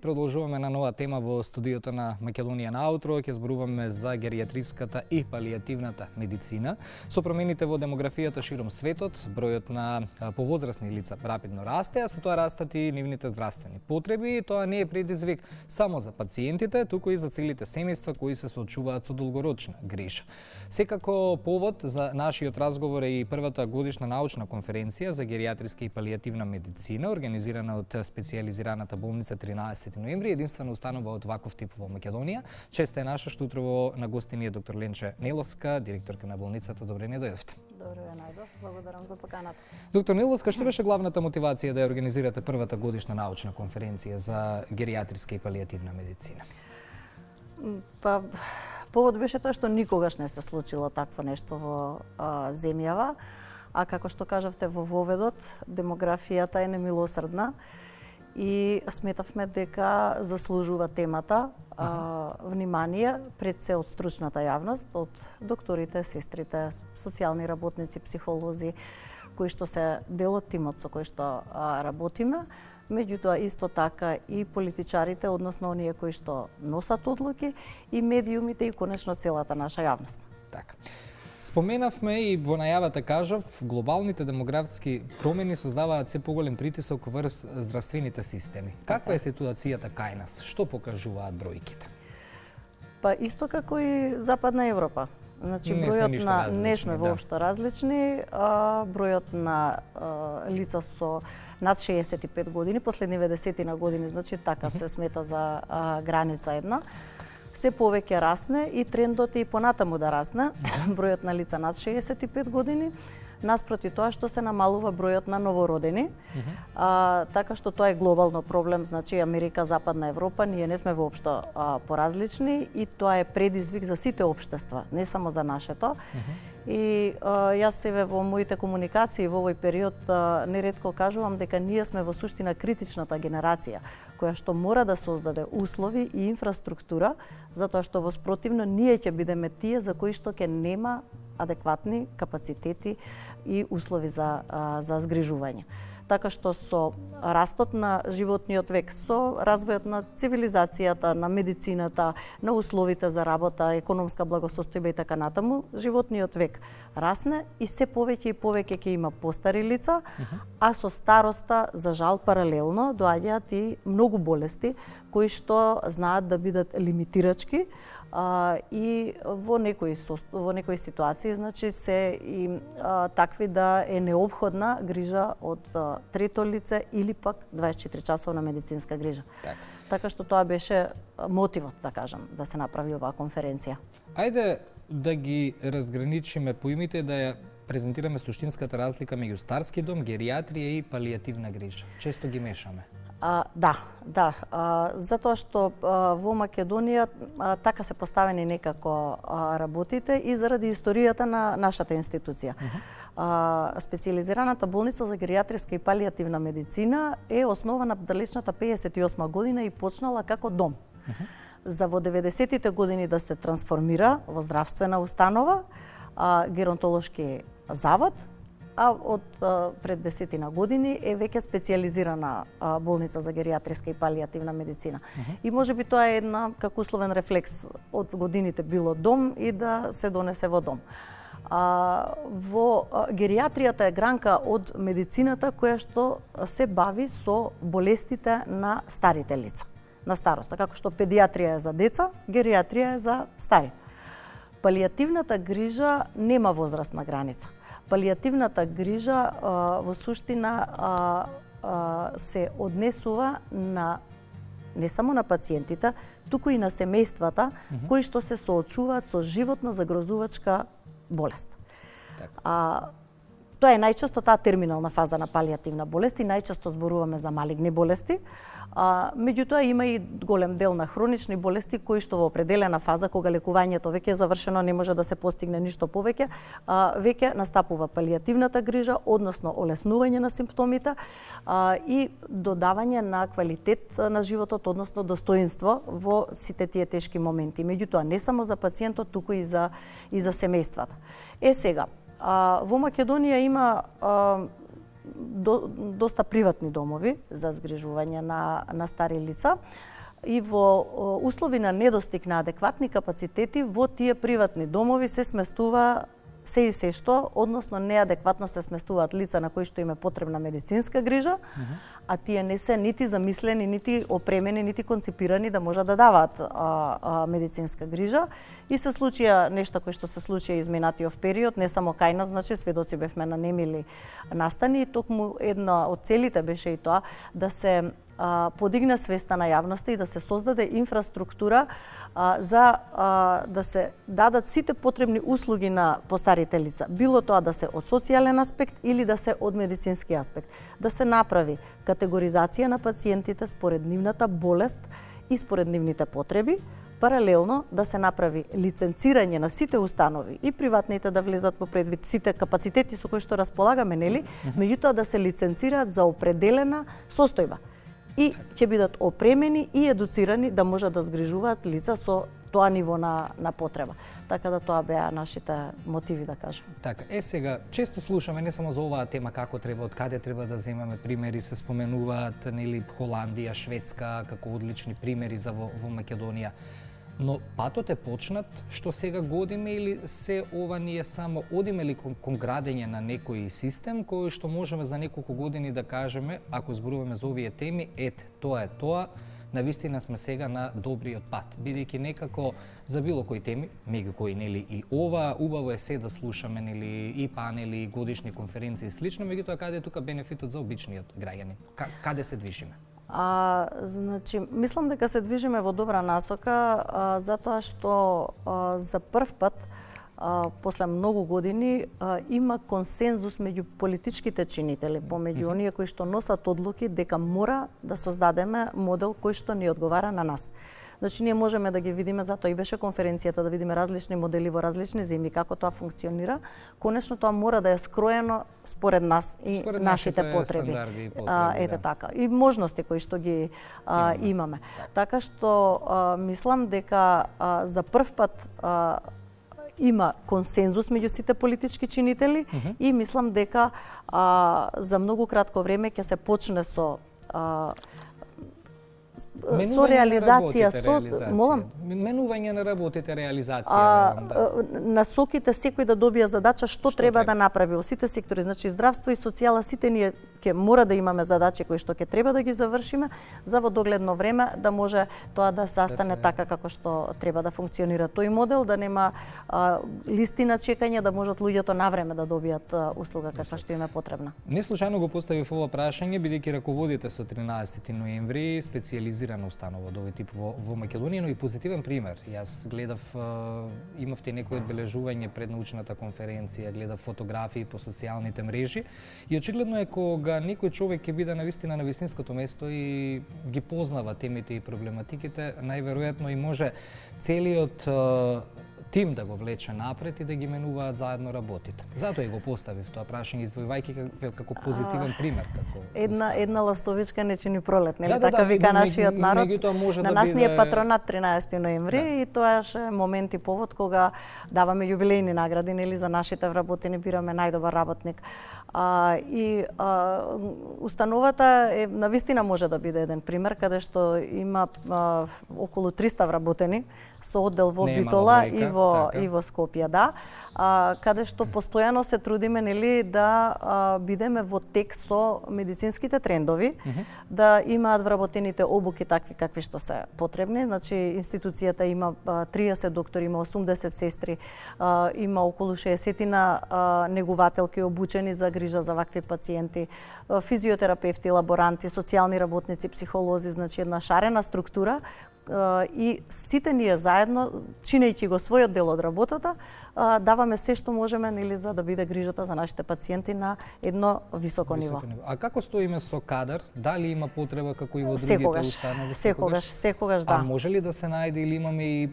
Продолжуваме на нова тема во студиото на Македонија на Аутро. Ќе зборуваме за геријатриската и палијативната медицина. Со промените во демографијата широм светот, бројот на повозрасни лица рапидно расте, а со тоа растат и нивните здравствени потреби. Тоа не е предизвик само за пациентите, туку и за целите семејства кои се соочуваат со долгорочна грижа. Секако повод за нашиот разговор е и првата годишна научна конференција за геријатриска и палијативна медицина, организирана од специјализираната болница 13 ноември, единствена установа од ваков тип во Македонија. Честа е наша што утрово на гостини е доктор Ленче Неловска, директорка на болницата. Добре не дојдовте. Добре ве најдов. Благодарам за поканата. Доктор Неловска, што беше главната мотивација да ја организирате првата годишна научна конференција за геријатриска и палијативна медицина? Па повод беше тоа што никогаш не се случило такво нешто во земјава, а како што кажавте во воведот, демографијата е немилосрдна. И сметавме дека заслужува темата внимание пред се од стручната јавност, од докторите, сестрите, социјални работници, психолози, кои што се дел од тимот со кој што работиме, меѓутоа исто така и политичарите, односно оние кои што носат одлуки, и медиумите и конечно целата наша јавност. Така. Споменавме и во најавата кажав, глобалните демографски промени создаваат се поголем притисок врз здравствените системи. Каква е ситуацијата кај нас? Што покажуваат бројките? Па исто како и Западна Европа. Значи бројот на не сме воопшто различни, бројот на лица со над 65 години, последниве десетина години, значи така се смета за граница една. Се повеќе расне и трендот е и понатаму да расне, бројот на лица над 65 години, наспроти тоа што се намалува бројот на новородени, така што тоа е глобално проблем, значи Америка, Западна Европа, ние не сме воопшто поразлични и тоа е предизвик за сите општества, не само за нашето. И јас себе во моите комуникации во овој период неретко кажувам дека ние сме во суштина критичната генерација која што мора да создаде услови и инфраструктура, затоа што во спротивно ние ќе бидеме тие за кои што ќе нема адекватни капацитети и услови за згрижување. Така што со растот на животниот век, со развојот на цивилизацијата, на медицината, на условите за работа, економска благосостојба и така натаму, животниот век расне и се повеќе и повеќе ќе има постари лица, а со староста, за жал, паралелно доаѓаат и многу болести кои што знаат да бидат лимитирачки, и во некои ситуации, значи се и такви да е необходна грижа од трето лице или пак 24 часовна медицинска грижа. Така што тоа беше мотивот, да кажам, да се направи оваа конференција. Ајде да ги разграничиме поимите, да ја презентираме суштинската разлика меѓу старски дом, геријатрија и палијативна грижа. Често ги мешаме. Да, затоа што во Македонија така се поставени некако работите и заради историјата на нашата институција. Специјализираната болница за геријатриска и палијативна медицина е основана далечната 58 година и почнала како дом. За во 90-тите години да се трансформира во здравствена установа, геронтолошки завод, а од пред десетина години е веќе специјализирана болница за геријатриска и палијативна медицина. И можеби тоа е една како условен рефлекс од годините било дом и да се донесе во дом. Во геријатријата е гранка од медицината која што се бави со болестите на старите лица, на староста, како што педијатрија е за деца, геријатрија е за стари. Палијативната грижа нема возрастна граница. Палијативната грижа во суштина се однесува на не само на пациентите, туку и на семејствата кои што се соочуваат со животно загрозувачка болест. Тоа е најчесто таа терминална фаза на палијативна болест и најчесто зборуваме за малигни болести. Меѓутоа има и голем дел на хронични болести кои што во определена фаза, кога лекувањето веќе е завршено, не може да се постигне ништо повеќе, веќе настапува палијативната грижа, односно олеснување на симптомите и додавање на квалитет на животот, односно достоинство во сите тие тешки моменти. Меѓутоа не само за пациентот, туку и за семејствата. Сега, во Македонија има доста приватни домови за згрижување на стари лица. И во услови на недостиг на адекватни капацитети, во тие приватни домови се сместува се и се што, односно неадекватно се сместуваат лица на кои што им е потребна медицинска грижа, а тие не се нити замислени, нити опремени, нити конципирани да можат да даваат медицинска грижа. И се случија нешто кое што се случија изминатиот период, не само кај нас, значи сведоци бевме на немили настани, и токму една од целите беше и тоа да се подигне свеста на јавноста и да се создаде инфраструктура за да се дадат сите потребни услуги на постарите лица. Било тоа да се од социјален аспект или да се од медицински аспект. Да се направи категоризација на пациентите според нивната болест и според нивните потреби, паралелно да се направи лиценцирање на сите установи и приватните да влезат во предвид сите капацитети со кои што располагаме, нели? Меѓутоа да се лиценцираат за определена состојба. И ќе бидат опремени и едуцирани да можат да згрижуваат лица со тоа ниво на потреба. Така да тоа беа нашите мотиви, да кажам. Така, сега, често слушаме не само за оваа тема како треба, од каде треба да земаме примери, се споменуваат нели Холандија, Шведска како одлични примери за во Македонија. Но патот е почнат што сега годиме или се ова ние само одиме ли кон градење на некој систем кој што можеме за неколку години да кажеме, ако зборуваме за овие теми, тоа е тоа, навистина сме сега на добриот пат, бидејќи некако за било кои теми, меѓу кои нели и ова, убаво е се да слушаме нели и панели, и годишни конференции и слично, меѓутоа каде е тука бенефитот за обичниот граѓанин? Каде се движиме? Значи, мислам дека се движиме во добра насока, затоа што за прв пат после многу години има консензус меѓу политичките чинители, помеѓу оние кои што носат одлуки дека мора да создадеме модел кој што ни одговара на нас. Значи, ние можеме да ги видиме, затоа и беше конференцијата, да видиме различни модели во различни земји, како тоа функционира. Конечно, тоа мора да е скроено според нас и според нашите потреби. Ете така. И можности кои што ги имаме. Така што мислам дека за прв пат има консензус меѓу сите политички чинители и мислам дека за многу кратко време ќе се почне со реализација, менување на работите, реализација, насоките секој да добија задача што треба да направи во сите сектори, значи здравство и социјала, сите ние ќе мора да имаме задачи кои што ќе треба да ги завршиме за во догледно време да може тоа да састане така како што треба да функционира тој модел, да нема листи на чекање, да можат луѓето навреме да добијат услуга каква што им е потребна. Не случајно го поставив ова прашање бидејќи раководите со 13 ноември специјализирана установа од овој тип во Македонија, но и позитивен пример. Јас гледав, имавте некои одбележување пред научната конференција, гледав фотографии по социјалните мрежи и очигледно е кога некој човек ќе биде навистина на вистинското место и ги познава темите и проблематиките, најверојатно и може целиот тим да го влече напред и да ги менуваат заедно работите. Затоа и го поставив тоа прашање, издвојувајќи како позитивен пример. Една ластовичка не чини пролет, нели така вика нашиот народ. На нас ни е патронат 13 ноември и тоа е момент и повод кога даваме јубилејни награди, нели, за нашите вработени, бираме најдобар работник. Установата е навистина може да биде еден пример каде што има околу 300 вработени со оддел во Битола и во Скопје, да, каде што постојано се трудиме, нели, да бидеме во тек со медицинските трендови, да имаат вработените обуки такви какви што се потребни. Значи, институцијата има 30 доктори, има 80 сестри, има околу 60 негувателки обучени за грижа за вакви пациенти, физиотерапевти, лаборанти, социјални работници, психолози, значи една шарена структура и сите ние заедно, чинејќи го својот дел од работата, даваме се што можеме, нели, за да биде грижата за нашите пациенти на едно високо ниво. А како стоиме со кадар? Дали има потреба како и во другите установи? Секогаш, да. А може ли да се најде или имаме и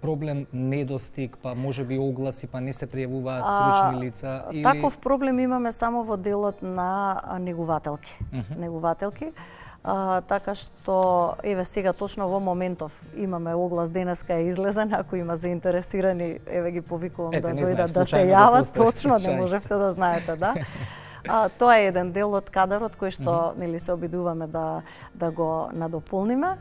проблем недостиг, па може би огласи, па не се пријавуваат стручни лица? Или... Таков проблем имаме само во делот на негувателки. Така што, еве сега точно во моментов имаме оглас, денеска е излезен, ако има заинтересирани, еве ги повикувам да дојдат да се јават, точно, не можевте да знаете, да. Тоа е еден дел од кадарот кој што нели се обидуваме да го надополниме.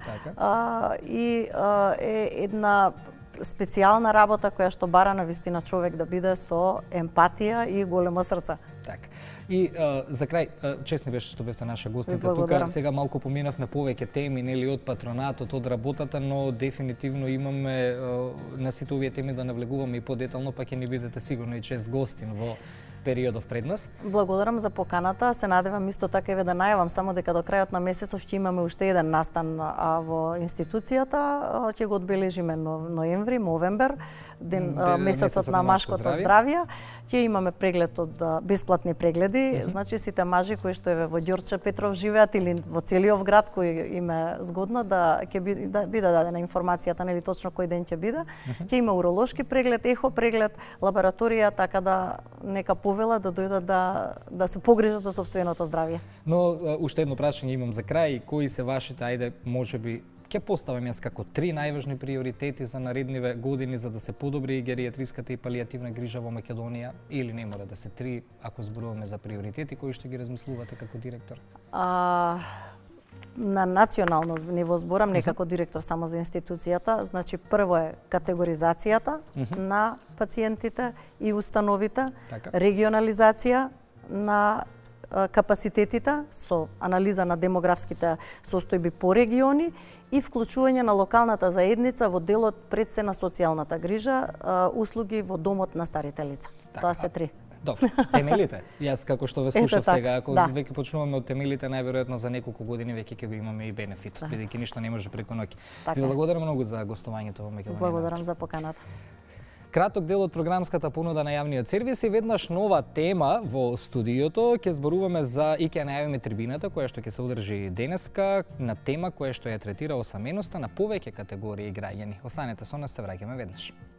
Е една специјална работа која што бара на вистина човек да биде со емпатија и големо срце. Така. И за крај, честни беше што бевте наша гостинка тука. Сега малку поминавме повеќе теми, нели, од патронатот, од работата, но дефинитивно имаме на сите овие теми да навлегуваме и подетално, па ќе ни бидете сигурно и чест гостин во периодов пред нас. Благодарам за поканата. Се надевам исто така еве да најавам само дека до крајот на месецов ќе имаме уште еден настан во институцијата. Ќе го одбележиме ноември, мовембер, месецот на машкото здравје. Ќе имаме преглед од бесплатни прегледи. Значи сите мажи кои што еве во Ѓорче Петров живеат или во целиот град кој им е згодно да биде дадена информацијата, нели точно кој ден ќе биде. Ќе има уролошки преглед, ехо преглед, лабораторија, така да нека повела да дојдат да се погрижат за сопственото здравје. Но уште едно прашање имам за крај, кои се вашите, ајде, можеби ќе поставам јас како 3 најважни приоритети за наредниве години за да се подобри геријатриската и палијативна грижа во Македонија, или не мора да се 3, ако зборуваме за приоритети, кои што ги размислувате како директор? На национално ниво зборам, не како директор само за институцијата. Значи, прво е категоризацијата на пациентите и установите, регионализација на капацитетите со анализа на демографските состојби по региони и вклучување на локалната заедница во делот пред се на социјалната грижа, услуги во домот на старите лица. Тоа се 3. Добро, темелите. Јас како што ве слушав сега, ако веќе почнуваме од темелите, најверојатно за неколку години веќе ќе го имаме и бенефит, бидејќи ништо не може преку ноќ. Ви благодарам многу за гостувањето во Македонија. Благодарам за поканата. Краток дел од програмската понуда на јавниот сервис и веднаш нова тема во студиото. Ќе зборуваме за и ќе најавиме трибината која што ќе се одржи денеска на тема која што ја третира осаменоста на повеќе категории граѓани. Останете со нас, се враќаме веднаш.